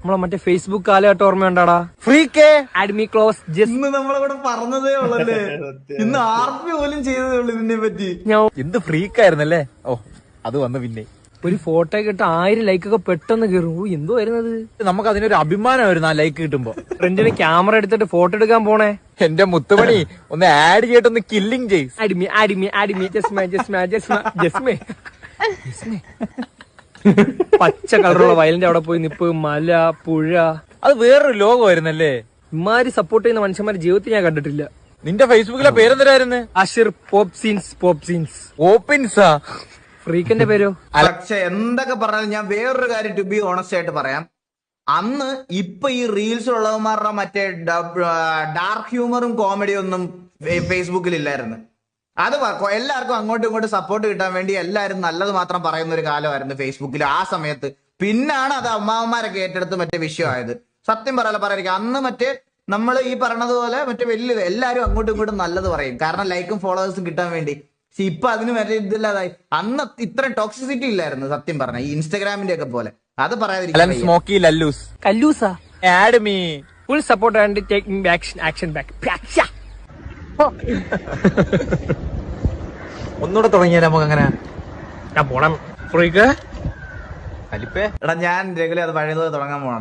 നമ്മളെ മറ്റേ ഫേസ്ബുക്ക് കാലഘട്ടം ഓർമ്മയുണ്ടാടാ? ഫ്രീക്ക് ആഡ്മി ക്ലോസ് ജസ്റ്റ് ഇന്ന് നമ്മളവിടെ പറഞ്ഞതേ ഉള്ളല്ലേ. ഇന്ന് ആർമി പോലും ചെയ്തതേ ഉള്ളു ഇതിനെ പറ്റി. എന്ത് ഫ്രീക്കായിരുന്നല്ലേ. ഓ അത് വന്നു പിന്നെ ഒരു ഫോട്ടോ കിട്ട 1000 ലൈക്കൊക്കെ പെട്ടെന്ന് കയറും. എന്തോ വരുന്നത്. നമുക്ക് അതിനൊരു അഭിമാനമായിരുന്നു ആ ലൈക്ക് കിട്ടുമ്പോ. ഫ്രണ്ടിന് ക്യാമറ എടുത്തിട്ട് ഫോട്ടോ എടുക്കാൻ പോണേ. എന്റെ മുത്തുമണി ഒന്ന് ആഡ് ചെയ്തിട്ടൊന്ന് കില്ലിങ് ചെയ്. ആഡ്മി ആഡ്മി ആഡ്മി ജസ്മ ജസ്മ ജസ്മ ജസ്മേ. പച്ച കളറുള്ള വയലിന്റെ അവിടെ പോയി നിപ്പ്, മല, പുഴ. അത് വേറൊരു ലോകമായിരുന്നല്ലേ. ഇമാരി സപ്പോർട്ട് ചെയ്യുന്ന മനുഷ്യന്മാരുടെ ജീവിതത്തിൽ ഞാൻ കണ്ടിട്ടില്ല. നിന്റെ ഫേസ്ബുക്കിലെ പേരെന്തരായിരുന്നു? അഷിർ പോപ്പ് സീൻസ്. ഓപ്പിൻസാ. ഫ്രീക്കിന്റെ പേരോ? പക്ഷെ എന്തൊക്കെ പറഞ്ഞാലും ഞാൻ വേറൊരു കാര്യം ടു ബി ഓണസ്റ്റ് ആയിട്ട് പറയാം. അന്ന് ഇപ്പൊ ഈ റീൽസ് ഉള്ളവന്മാരുടെ മറ്റേ ഡാർക്ക് ഹ്യൂമറും കോമഡിയും ഒന്നും ഫേസ്ബുക്കിൽ ഇല്ലായിരുന്നു. അത് എല്ലാവർക്കും അങ്ങോട്ടും ഇങ്ങോട്ടും സപ്പോർട്ട് കിട്ടാൻ വേണ്ടി എല്ലാവരും നല്ലത് മാത്രം പറയുന്ന ഒരു കാലമായിരുന്നു ഫേസ്ബുക്കിൽ ആ സമയത്ത്. പിന്നാണ് അത് അമ്മാവന്മാരൊക്കെ ഏറ്റെടുത്ത് മറ്റേ വിഷയമായത്. സത്യം പറയാതിരിക്കും. അന്ന് മറ്റേ നമ്മൾ ഈ പറഞ്ഞതുപോലെ മറ്റേ വലിയ എല്ലാവരും അങ്ങോട്ടും ഇങ്ങോട്ടും നല്ലത് പറയും, കാരണം ലൈക്കും ഫോളോവേഴ്സും കിട്ടാൻ വേണ്ടി. പക്ഷെ ഇപ്പൊ അതിന് വരെ ഇതില്ലാതായി. അന്ന് ഇത്രയും ടോക്സിസിറ്റി ഇല്ലായിരുന്നു സത്യം പറഞ്ഞ, ഈ ഇൻസ്റ്റാഗ്രാമിന്റെ ഒക്കെ പോലെ. അത് പറയാതിരിക്കും. സ്മോക്കി ലല്ലൂസ് കല്ലൂസാ. Add me full support and taking action back. ഒന്നുകൂടെ തുടങ്ങിയാൽ നമുക്ക് അങ്ങനെ ഞാൻ പോണം ഫ്രീക്ക്. അലിപ്പേ. എടാ ഞാൻ രഗുലർ അത് പഴയതുപോലെ തുടങ്ങാൻ പോകണം.